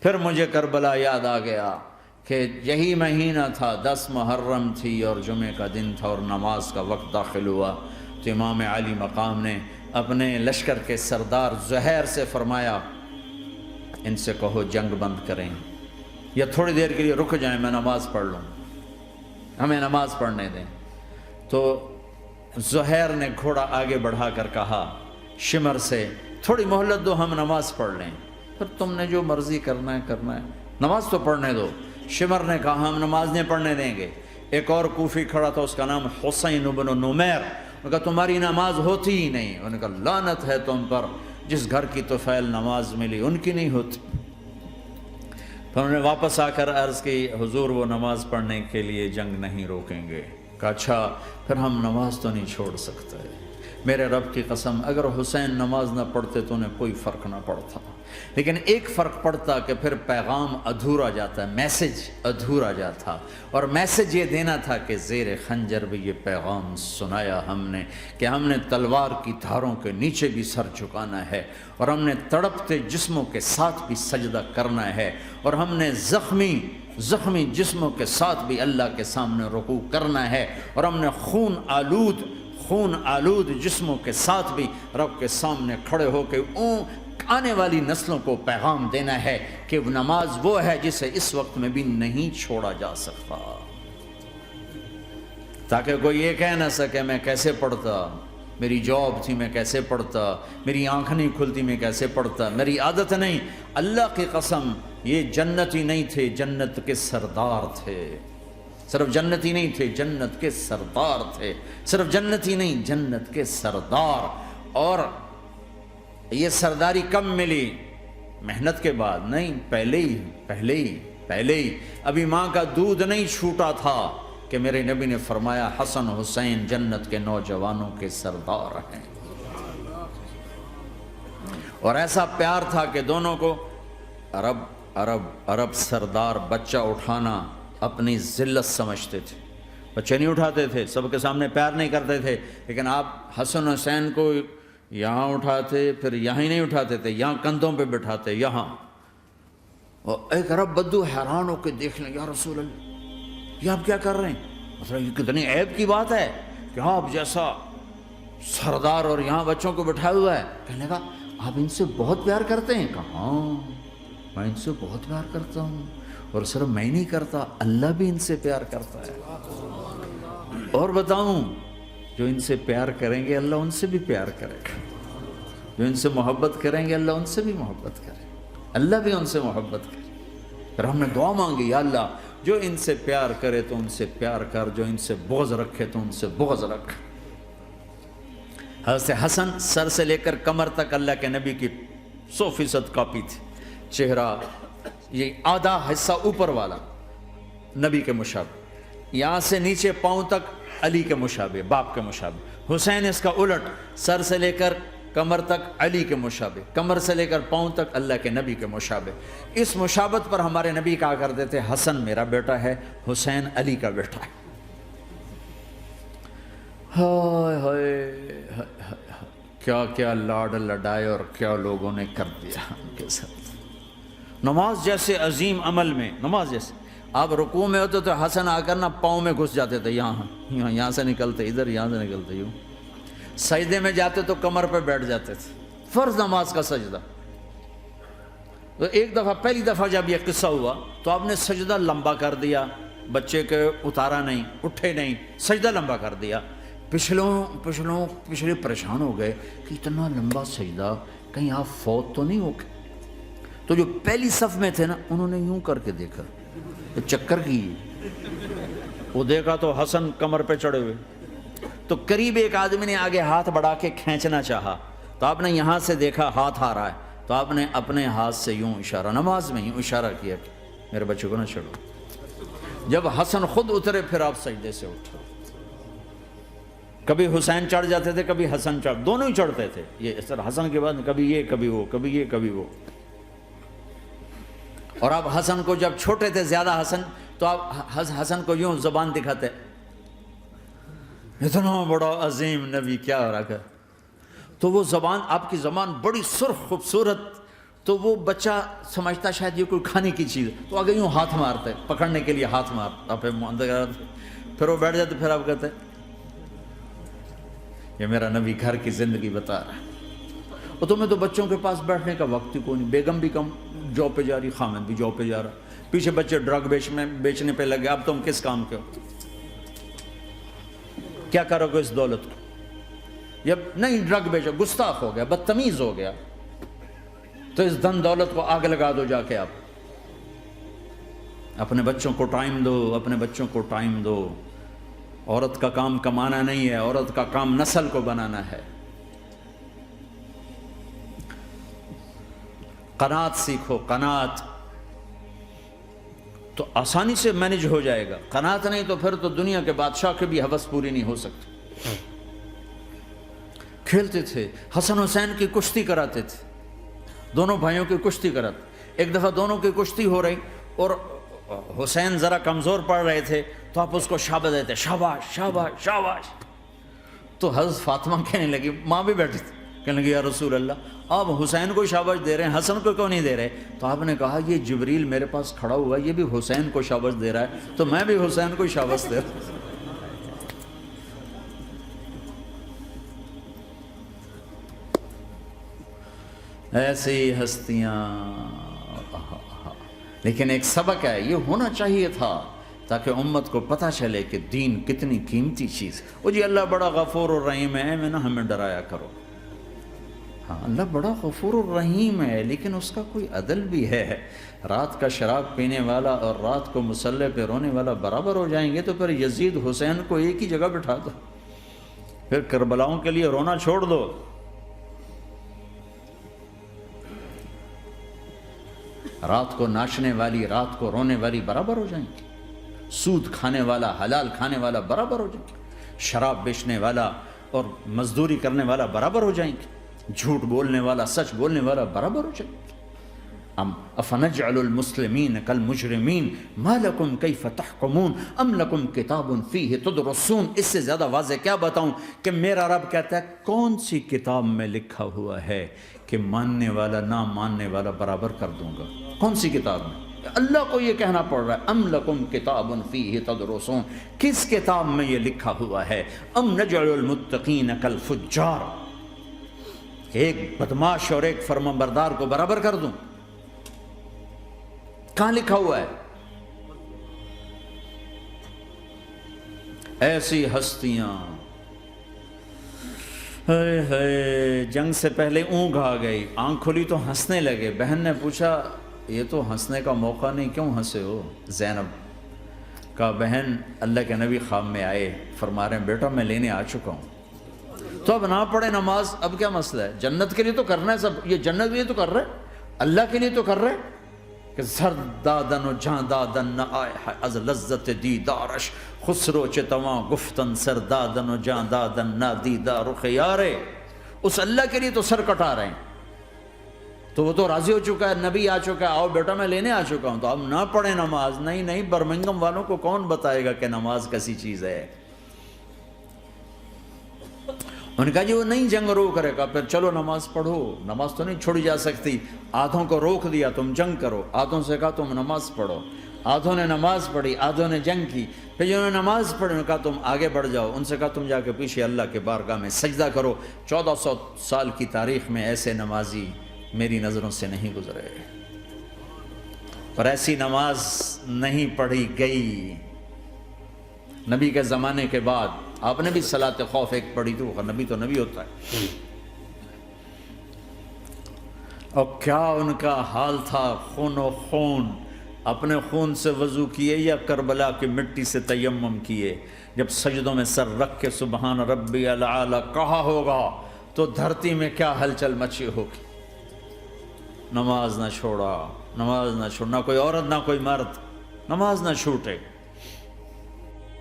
پھر مجھے کربلا یاد آ گیا کہ یہی مہینہ تھا، 10 محرم تھی اور جمعے کا دن تھا اور نماز کا وقت داخل ہوا، تو امام علی مقام نے اپنے لشکر کے سردار زہیر سے فرمایا ان سے کہو جنگ بند کریں یا تھوڑی دیر کے لیے رک جائیں، میں نماز پڑھ لوں، ہمیں نماز پڑھنے دیں۔ تو زہیر نے گھوڑا آگے بڑھا کر کہا شمر سے تھوڑی مہلت دو، ہم نماز پڑھ لیں، پھر تم نے جو مرضی کرنا ہے، نماز تو پڑھنے دو۔ شمر نے کہا ہم نماز نہیں پڑھنے دیں گے۔ ایک اور کوفی کھڑا تھا، اس کا نام حسین بن نمیر، انہوں نے کہا تمہاری نماز ہوتی ہی نہیں۔ انہوں نے کہا لعنت ہے تم پر، جس گھر کی طفیل نماز ملی ان کی نہیں ہوتی۔ پھر انہوں نے واپس آ کر عرض کی حضور وہ نماز پڑھنے کے لیے جنگ نہیں روکیں گے۔ کہا اچھا پھر ہم نماز تو نہیں چھوڑ سکتے۔ میرے رب کی قسم اگر حسین نماز نہ پڑھتے تو انہیں کوئی فرق نہ پڑتا، لیکن ایک فرق پڑتا کہ پھر پیغام ادھورا جاتا، میسج ادھورا جاتا، اور میسج یہ دینا تھا کہ زیر خنجر بھی یہ پیغام سنایا ہم نے کہ ہم نے تلوار کی دھاروں کے نیچے بھی سر جھکانا ہے، اور ہم نے تڑپتے جسموں کے ساتھ بھی سجدہ کرنا ہے، اور ہم نے زخمی جسموں کے ساتھ بھی اللہ کے سامنے رکوع کرنا ہے، اور ہم نے خون آلود جسموں کے ساتھ بھی رب کے سامنے کھڑے ہو کے آنے والی نسلوں کو پیغام دینا ہے کہ نماز وہ ہے جسے اس وقت میں بھی نہیں چھوڑا جا سکتا، تاکہ کوئی یہ کہہ نہ سکے میں کیسے پڑھتا، میری جاب تھی میں کیسے پڑھتا، میری آنکھ نہیں کھلتی میں کیسے پڑھتا، میری عادت نہیں۔ اللہ کی قسم یہ جنتی نہیں تھے، جنت کے سردار تھے، صرف جنتی نہیں تھے، جنت کے سردار تھے، صرف جنتی نہیں جنت کے سردار۔ اور یہ سرداری کب ملی؟ محنت کے بعد نہیں، پہلے ہی ابھی ماں کا دودھ نہیں چھوٹا تھا کہ میرے نبی نے فرمایا حسن حسین جنت کے نوجوانوں کے سردار ہیں، اور ایسا پیار تھا کہ دونوں کو عرب سردار بچہ اٹھانا اپنی ذلت سمجھتے تھے، بچے نہیں اٹھاتے تھے، سب کے سامنے پیار نہیں کرتے تھے، لیکن آپ حسن حسین کو یہاں اٹھاتے، پھر یہاں ہی نہیں اٹھاتے تھے، یہاں کندھوں پہ بٹھاتے، یہاں۔ اور ایک عرب بدو حیران ہو کے دیکھ لیں، یا رسول اللہ یہ آپ کیا کر رہے ہیں؟ مطلب یہ کتنی عیب کی بات ہے کہ آپ جیسا سردار اور یہاں بچوں کو بٹھایا ہوا ہے۔ کہنے لگا آپ ان سے بہت پیار کرتے ہیں؟ کہا ہاں میں ان سے بہت پیار کرتا ہوں، اور صرف میں نہیں کرتا، اللہ بھی ان سے پیار کرتا ہے۔ اور بتاؤں جو ان سے پیار کریں گے اللہ ان سے بھی پیار کرے گا، جو ان سے محبت کریں گے اللہ ان سے بھی محبت کرے، اللہ بھی ان سے محبت کرے۔ پھر ہم نے دعا مانگی یا اللہ جو ان سے پیار کرے تو ان سے پیار کر، جو ان سے بغض رکھے تو ان سے بغض رکھ۔ حضرت حسن سر سے لے کر کمر تک اللہ کے نبی کی 100% کاپی تھی، چہرہ یہ آدھا حصہ اوپر والا نبی کے مشابہ، یہاں سے نیچے پاؤں تک علی کے مشابہ، باپ کے مشابہ۔ حسین اس کا الٹ، سر سے لے کر کمر تک علی کے مشابہ، کمر سے لے کر پاؤں تک اللہ کے نبی کے مشابہ۔ اس مشابہت پر ہمارے نبی کہا کرتے تھے حسن میرا بیٹا ہے، حسین علی کا بیٹا ہے۔ ہائے ہائے کیا کیا لاڈ لڈائے اور کیا لوگوں نے کر دیا ان کے ساتھ۔ نماز جیسے عظیم عمل میں، نماز جیسے آپ رکوع میں ہوتے تو حسن آ کر نہ پاؤں میں گھس جاتے تھے، یہاں سے نکلتے ادھر، یہاں سے نکلتے یوں۔ سجدے میں جاتے تو کمر پہ بیٹھ جاتے تھے، فرض نماز کا سجدہ۔ تو ایک دفعہ، پہلی دفعہ جب یہ قصہ ہوا تو آپ نے سجدہ لمبا کر دیا، بچے کے اتارا نہیں، اٹھے نہیں، سجدہ لمبا کر دیا۔ پچھلے پریشان ہو گئے کہ اتنا لمبا سجدہ کہیں آپ فوت تو نہیں ہو گئے۔ تو جو پہلی صف میں تھے نا انہوں نے یوں کر کے دیکھا، چکر کی وہ دیکھا تو حسن کمر پہ چڑھے ہوئے، تو قریب ایک آدمی نے آگے ہاتھ بڑھا کے کھینچنا چاہا، تو آپ نے یہاں سے دیکھا ہاتھ آ رہا ہے، تو آپ نے اپنے ہاتھ سے یوں اشارہ، نماز میں یوں اشارہ کیا کہ میرے بچے کو نہ چڑھو۔ جب حسن خود اترے پھر آپ سجدے سے اٹھے۔ کبھی حسین چڑھ جاتے تھے، کبھی حسن دونوں ہی چڑھتے تھے، یہ اس طرح حسن کے بعد کبھی یہ کبھی وہ، کبھی یہ کبھی وہ۔ اور آپ حسن کو جب چھوٹے تھے زیادہ حسن، تو آپ حسن کو یوں زبان دکھاتے، اتنا بڑا عظیم نبی کیا ہو رہا ہے، تو وہ زبان، آپ کی زبان بڑی سرخ خوبصورت تو وہ بچہ سمجھتا شاید یہ کوئی کھانے کی چیز ہے، تو آگے یوں ہاتھ مارتا ہے، پکڑنے کے لیے ہاتھ مارتا، پھر وہ بیٹھ جاتے، پھر آپ کہتے ہیں یہ میرا نبی گھر کی زندگی بتا رہا ہے۔ اور تمہیں تو بچوں کے پاس بیٹھنے کا وقت ہی کوئی نہیں، بیگم بھی کم جاب پہ جا رہی، خامد بھی جاب پہ جا رہا، پیچھے بچے ڈرگ بیچنے پہ لگے، اب تم کس کام کے ہو؟ کیا کرو گے اس دولت کو؟ یا نہیں ڈرگ بیچو، گستاخ ہو گیا، بدتمیز ہو گیا، تو اس دن دولت کو آگ لگا دو جا کے۔ آپ اپنے بچوں کو ٹائم دو، اپنے بچوں کو ٹائم دو۔ عورت کا کام کمانا نہیں ہے، عورت کا کام نسل کو بنانا ہے۔ قناعت سیکھو، قناعت تو آسانی سے مینج ہو جائے گا، قناعت نہیں تو پھر تو دنیا کے بادشاہ کی بھی ہوس پوری نہیں ہو سکتی۔ کھیلتے تھے، حسن حسین کی کشتی کراتے تھے، دونوں بھائیوں کی کشتی کراتے۔ ایک دفعہ دونوں کی کشتی ہو رہی اور حسین ذرا کمزور پڑ رہے تھے، تو آپ اس کو شاباش دیتے، شاباش شاباش شاباش۔ تو حضرت فاطمہ کہنے لگی، ماں بھی بیٹھی تھی، کہنے لگی یا رسول اللہ آپ حسین کو شاباش دے رہے ہیں، حسن کو کیوں نہیں دے رہے؟ تو آپ نے کہا یہ جبریل میرے پاس کھڑا ہوا ہے، یہ بھی حسین کو شاباش دے رہا ہے، تو میں بھی حسین کو شاباش دے رہا ہوں۔ ایسی ہستیاں، لیکن ایک سبق ہے، یہ ہونا چاہیے تھا تاکہ امت کو پتہ چلے کہ دین کتنی قیمتی چیز ہے۔ وہ جی اللہ بڑا غفور الرحیم ہے، میں نہ ہمیں ڈرایا کرو۔ ہاں اللہ بڑا غفور الرحیم ہے، لیکن اس کا کوئی عدل بھی ہے۔ رات کا شراب پینے والا اور رات کو مصلی پہ رونے والا برابر ہو جائیں گے، تو پھر یزید حسین کو ایک ہی جگہ بٹھا دو، پھر کربلاؤں کے لیے رونا چھوڑ دو۔ رات کو ناچنے والی، رات کو رونے والی برابر ہو جائیں گے، سود کھانے والا، حلال کھانے والا برابر ہو جائیں گے، شراب بیچنے والا اور مزدوری کرنے والا برابر ہو جائیں گے، جھوٹ بولنے والا، سچ بولنے والا برابر ہو جائیں گے۔ افنجعل المسلمین کالمجرمین ما لکم کیف تحکمون ام لکم کتاب فیہ تدرسون۔ اس سے زیادہ واضح کیا بتاؤں کہ میرا رب کہتا ہے کون سی کتاب میں لکھا ہوا ہے کہ ماننے والا نہ ماننے والا برابر کر دوں گا؟ کون سی کتاب میں؟ اللہ کو یہ کہنا پڑ رہا ہے ام لکم کتاب فیہ تدرسون، کس کتاب میں یہ لکھا ہوا ہے؟ ام نجعل المتقین کالفجار، ایک بدماش اور ایک فرمانبردار کو برابر کر دوں؟ کہاں لکھا ہوا ہے؟ ایسی ہستیاں، جنگ سے پہلے اونگ آ گئی، آنکھ کھلی تو ہنسنے لگے۔ بہن نے پوچھا یہ تو ہنسنے کا موقع نہیں، کیوں ہنسے ہو؟ زینب کہا بہن اللہ کے نبی خواب میں آئے، فرما رہے ہیں بیٹا میں لینے آ چکا ہوں، تو اب نہ پڑھے نماز، اب کیا مسئلہ ہے؟ جنت کے لیے تو کرنا ہے سب، یہ جنت کے لیے تو کر رہے، اللہ کے لیے تو کر رہے کہ زر دادن و جان دادن نہ آئے از لذت دیدارش، خسرو چتواں گفتن سر دادن و جان دادن نہ دیدار رخ یارے۔ اس اللہ کے لیے تو سر کٹا رہے ہیں، تو وہ تو راضی ہو چکا ہے، نبی آ چکا ہے، آؤ بیٹا میں لینے آ چکا ہوں، تو اب نہ پڑھیں نماز؟ نہیں نہیں، برمنگم والوں کو کون بتائے گا کہ نماز کیسی چیز ہے؟ انہوں نے کہا جی وہ نہیں جنگ روک کرے گا، پھر چلو نماز پڑھو، نماز تو نہیں چھوڑی جا سکتی۔ آدھوں کو روک دیا تم جنگ کرو، آدھوں سے کہا تم نماز پڑھو، آدھوں نے نماز پڑھی، آدھوں نے جنگ کی۔ پھر جنہوں نے نماز پڑھی انہوں نے کہا تم آگے بڑھ جاؤ، ان سے کہا تم جا کے پیچھے اللہ کے بارگاہ میں سجدہ کرو۔ 1400 سال کی تاریخ میں ایسے نمازی میری نظروں سے نہیں گزرے، اور ایسی نماز نہیں پڑھی گئی نبی کے زمانے کے بعد۔ آپ نے بھی صلاۃ خوف ایک پڑھی تھی، وہ نبی تو نبی ہوتا ہے، اور کیا ان کا حال تھا، خون و خون، اپنے خون سے وضو کیے یا کربلا کی مٹی سے تیمم کیے؟ جب سجدوں میں سر رکھ کے سبحان ربی الاعلی کہا ہوگا تو دھرتی میں کیا ہلچل مچی ہوگی۔ نماز نہ چھوڑا، نماز نہ چھوڑنا، کوئی عورت نہ کوئی مرد، نماز نہ چھوٹے۔